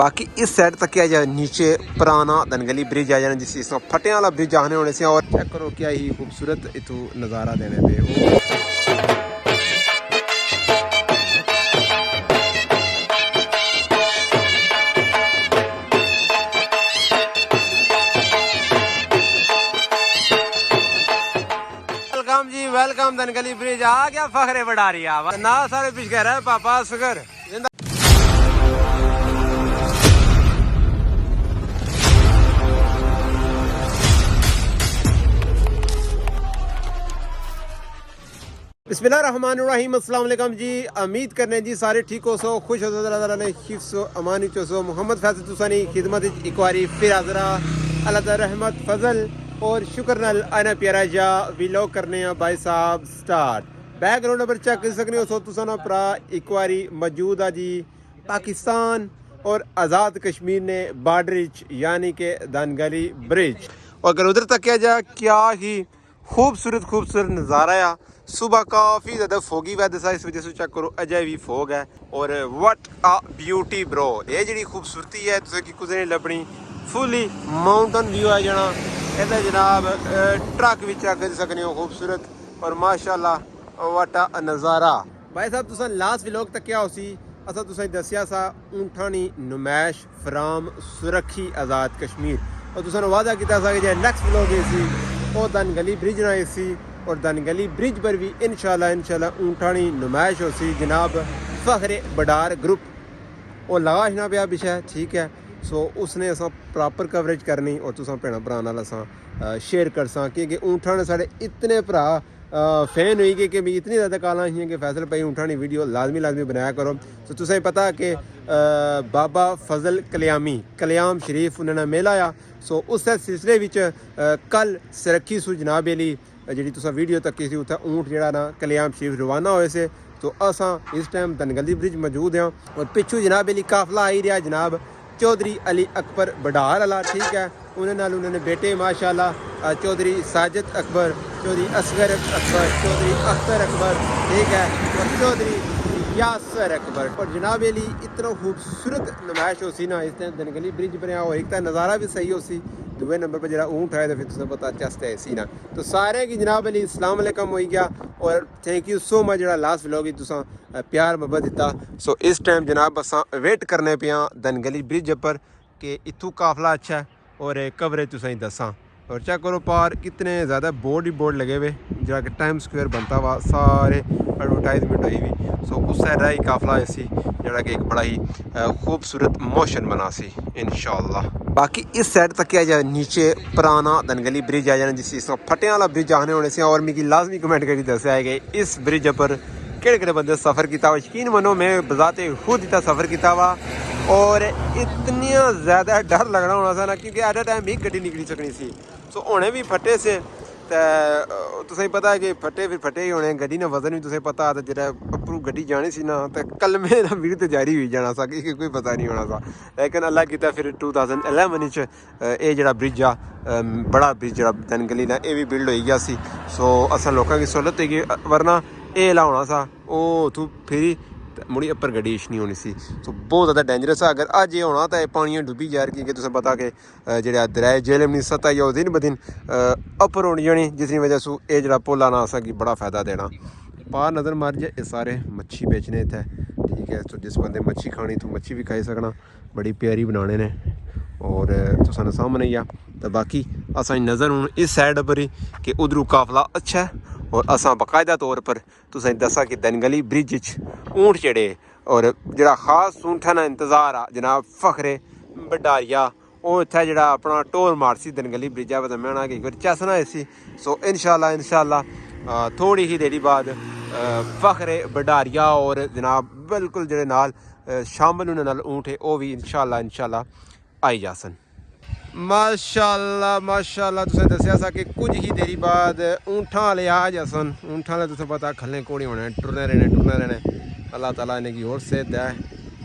बाकी इस साइड तक क्या जाए नीचे पुराना दनगली ब्रिज आ जाना जिस फटे वाला ब्रिज आने होने से और चेक करो क्या ही खूबसूरत इतू नज़ारा देने पे वेलकम जी वेलकम दनगली ब्रिज आ गया फखरे बडारिया ना सारे पीछे कह रहा है पापा असगर बिस्मिल्लाहिर्रहमानिर्रहीम अस्सलाम वालेकुम जी उम्मीद करने जी सारे ठीक हो सो खुश हो सो अल्लाह ताला ने हिफ्ज़ अमान विच सो मोहम्मद फैसल तुसानी खिदमत एक बारी फिर हाज़रा अल्लाह दा रहमत फजल और शुक्र नाल आना प्यारा जा व्लॉग करने भाई साहब स्टार्ट बैकग्राउंड पर चेक कर सकने हो सो तुसाना भरा एक बारी मौजूद आ जी पाकिस्तान और आज़ाद कश्मीर ने बॉर्डर यानी कि दनगली ब्रिज और अगर उधर तक क्या ही खूबसूरत नज़ारा आ सुबह काफ़ी ज़्यादा फोगी वैदर सा इस वजह से चेक करो अजय भी फोग है और वट आ ब्यूटी ब्रो ये जी खूबसूरती है तुझे कि कुछ नहीं लभनी फुली माउंटेन व्यू है जाना ये जनाब ट्रक भी चेक कर सकने हो खूबसूरत और माशाल्लाह वट आ नज़ारा भाई साहब तुसा लास्ट व्लॉग तक क्या होसी असा तुसा दसिया सा ऊंठानी नुमाइश फ्राम सुरखी आज़ाद कश्मीर और तुसा वादा किया सा कि नेक्स्ट व्लॉग ऐसी वो दनगली ब्रिज ना ऐसी और दनगली ब्रिज पर भी इंशाल्लाह ऊंठानी नुमाइश होसी जनाब फखरे बडार ग्रुप और लगाश ना पिया विषय ठीक है सो उसने असा प्रॉपर कवरेज करनी और तुसा भैन भरा नाल असा शेयर कर सा क्योंकि ऊंठाने साढ़े इतने भरा फैन हुई गए कि मैं इतनी ज़्यादा काला ही कि फैसल भाई ऊंठानी वीडियो लाजमी बनाया करो तो तुसें पता कि बाबा फजल कल्याम शरीफ उन्होंने मेला आ सो उस सिलसिले विच कल सरखी सू जनाब अली जी तुसा वीडियो तक सी उत्थे ऊँट जरा ना कल्याम शरीफ रवाना होए से तो असा इस टाइम दनगली ब्रिज मौजूद हाँ और पिछू जनाब अली काफला आई रहा जनाब चौधरी अली अकबर बडार वाला ठीक है उन्होंने बेटे माशाल्लाह चौधरी साजिद अकबर चौधरी असगर अकबर चौधरी अख्तर अकबर ठीक है और चौधरी यासर अकबर और जनाब अली इतना खूबसूरत नुमाइश हो सी ना इस टाइम दनगली ब्रिज पर और एक नज़ारा भी सही हो सी दुए नंबर पर जरा ऊँट आए तो फिर तुझे पता चस्त है सी ना तो सारे की जनाब अली अस्सलाम वालेकुम हो गया और थैंक यू सो मच जरा लास्ट व्लॉग ही तुसा प्यार मोहब्बत दिता सो इस टाइम जनाब असा वेट करने पे दनगली ब्रिज पर कि इतू काफला अच्छा है और कवरेज तुसें दसा और चेक करो पार कितने ज़्यादा बोर्ड लगे हुए जरा कि टाइम स्क्वायर बनता हुआ सारे एडवर्टाइजमेंट हुई हुई सो उस साइड ही काफला ऐसी जरा कि एक बड़ा ही खूबसूरत मोशन बना सी इंशाल्लाह बाकी इस साइड तक क्या जाए नीचे पुराना दनगली ब्रिज आ जाना जिस फटे वाला ब्रिज आने होने से और मिगी लाजमी कमेंट करके दस्या है कि इस ब्रिज पर केड़े बंदे सफ़र किया यकीन मनो मैं बजाते खुद इतना सफ़र किया हुआ और इतनी ज़्यादा डर लगना होना सा ना क्योंकि एट अ टाइम ही गड्डी निकली सकनी सी सो होने भी फटे से तुसें पता है कि फटे फिर फटे ही होने गड्डी ने वजन भी तुसें पता तो जो अपरू गड्डी जानी सी ना तो कल में ना वीडियो तो जारी हुई जाना सा कि कोई पता नहीं होना सा लेकिन अल्लाह किया फिर 2011 ये जड़ा ब्रिज आ बड़ा ब्रिज जड़ा दनगली ना ये भी बिल्ड हो गया सी सो असा लोगों की सहूलत है कि वरना ये ला होना सा वो तू फिर मुड़ी अपर गड्डी नहीं होनी सी सो बहुत ज़्यादा डेंजरस है अगर अज ये होना तो पानी डुब्बी जा रही क्योंकि तुसें पता कि जो दरिया जेहलम की सतह है दिन ब दिन अपर होनी जानी जिसकी वजह से ये जरा पुल आना असा की बड़ा फायदा देना पार नज़र मार जाए ये सारे मच्छी बेचने इतने ठीक है तो जिस बंदे मच्छी खानी तो मच्छी भी खाई सकना बड़ी प्यारी बनाने ने और तुसाने सामने ही आ तो बाकी असा नज़र हूँ इस साइड पर ही कि उधरों काफला अच्छा है और असा बाकायदा तौर पर तुसें दसा कि दनगली ब्रिज ऊँट चढ़े और जरा खास ऊँठा ना इंतज़ार आ जनाब फखरे बडारिया वो इत्थै जरा अपना टोल मारसी दनगली ब्रिजा पर मैं कि चसना इसी सो इंशाल्लाह थोड़ी ही देरी बाद फखरे बडारिया और जनाब बिल्कुल जेह्ड़े नाल शामिल होने नाल ऊँट है वो भी इंशाल्लाह आई जासन माशाल्लाह तुसें दस्या सा कि कुछ ही देरी बाद ऊँठां वाले आ जासन ऊँठां वाले तुसें पता खल्ले घोड़े होने टुरने रहने अल्लाह ताला इन्हें होर सेहत दे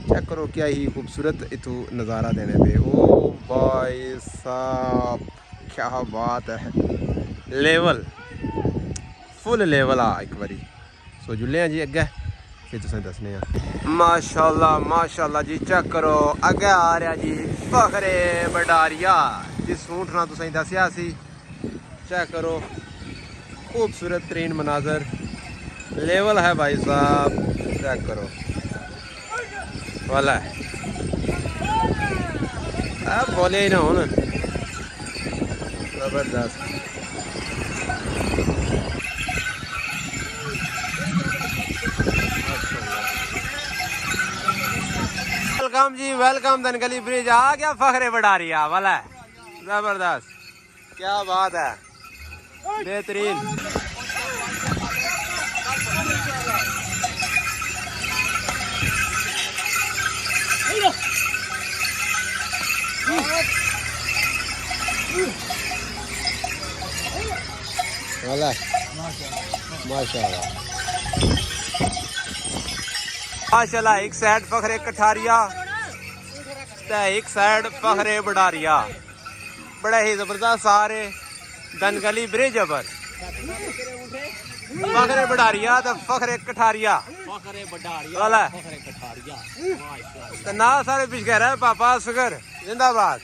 चेक करो क्या ही खूबसूरत इतू नज़ारा देने पे ओ भाई साहब क्या बात है लेवल फुल लेवल आ एक बारी सो जुले जी अगे फिर तुसें दसने माशाल्लाह जी चेक करो अगे आ रहा जी फखरे बडारिया जिस ऊँट ना तुसें दसिया सी चेक करो खूबसूरत तरीन मनाजर लेवल है भाई साहब चेक करो वाला अब बोले ही ना हो ना जबरदस्त वेलकम जी वेलकम दनगली ब्रिज आ गया फखरे बडारिया वाला जबरदस्त क्या बात है बेहतरीन वाला माशाल्लाह एक साइड फखरे कठारिया एक साइड फखरे बडारिया बड़ा ही जबरदस्त सारे दनगली ब्रिज पर फखरे बडारिया तो फखरे कठारिया वाला तो ना सारे पिछे रहे पापा असगर जिंदाबाद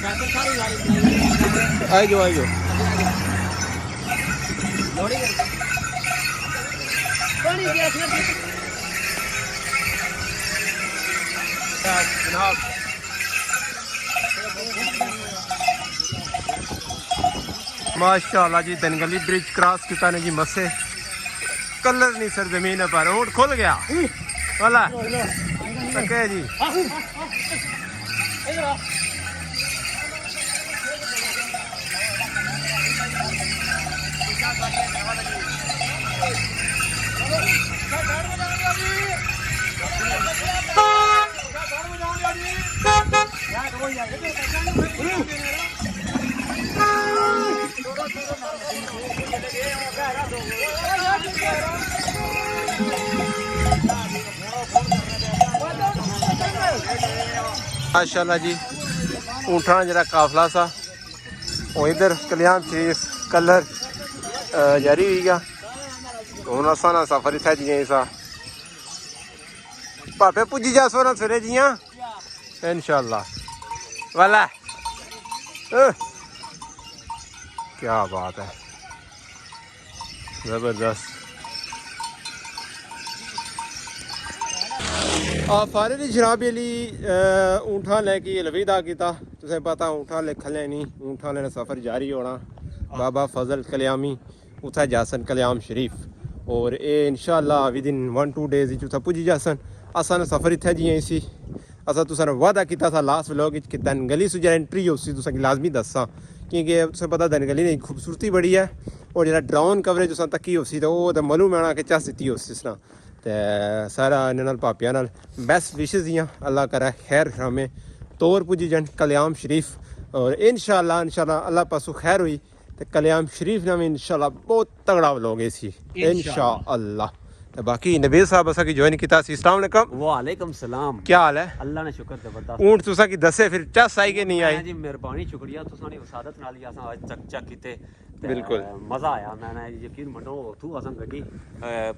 आई जाओ जनाब माशाअल्लाह जी दनगली ब्रिज क्रॉस किया ने जी मसे कलर नहीं सर जमीन पर रोड खुल गया वाला तके जी माशाअल्लाह जी ऊँठा जरा काफिला सा वो इधर कल्याण शरीफ कलर जारी हुई गया हूँ असा ना सफर इतना जियां सा भापे पुजी जा सो ना सवेरे जियां इंशाअल्लाह वाला क्या बात है जबरदस्त फारे दी शराबी अली ऊँठा लैके अलविदा किया तुसें पता ऊँठा लिख लैनी ऊँठा ने सफ़र जारी होना बाबा फजल कल्यामी उत्थे जासन कल्याम शरीफ और ये इंशाअल्लाह विद इन 1-2 डेज उत्थे पुजी जासन असा ने सफ़र इत्थे जियां सी असा तुसें वादा किया था लास्ट व्लॉग कि दनगली सु जरा एंट्री उसी तुसें लाजमी दसा क्योंकि तुसें पता दनगली की खूबसूरती बड़ी है और जरा ड्रोन कवरेज तुसें तकी उसी तो वो मलू मैना के चस दी उस तरह तो सारा इन्होंने पापिया नाल बेस्ट विशेज़ दियाँ अल्लाह करे खैर शामे तौर पुजी जन कल्याम शरीफ और इंशाअल्लाह अल्लाह पासों खैर हुई तो कल्याम शरीफ ने भी इंशाअल्लाह बहुत तगड़ा व्लॉग है सी इंशाअल्लाह। तो बाकी नबील साहब असा की ज्वाइन किया सी। अस्सलाम वालेकुम। वालेकुम सलाम। क्या हाल है? अल्लाह ने शुक्र जबरदस्त। ऊंट तुसा की दसे फिर चस आई के नहीं आई? जी मेहरबानी शुक्रिया तुसा ने वसादत नाल ही असा आज चक कीते बिल्कुल मजा आया मैंने यकीन मनो तू असा गड्डी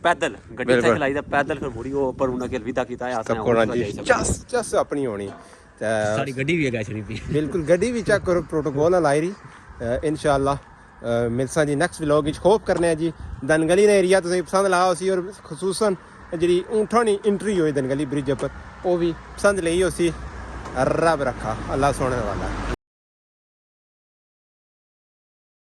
पैदल गड्डी से चलाई दा पैदल फिर मुड़ी ऊपर उन्हें के अलविदा कीता है असा चस अपनी होनी सारी गड्डी भी है शरीफ बिल्कुल गड्डी भी चेक करो प्रोटोकॉल लाई रही इंशाअल्लाह मिलसा जी नेक्स्ट व्लॉग होप करने जी दनगली ने एरिया तुसें पसंद लाया उसी और खसूसन जी ऊँठा नी एंट्री हुई दनगली ब्रिज पर वो भी पसंद ली उसी रब रखा अल्लाह सोने वाला।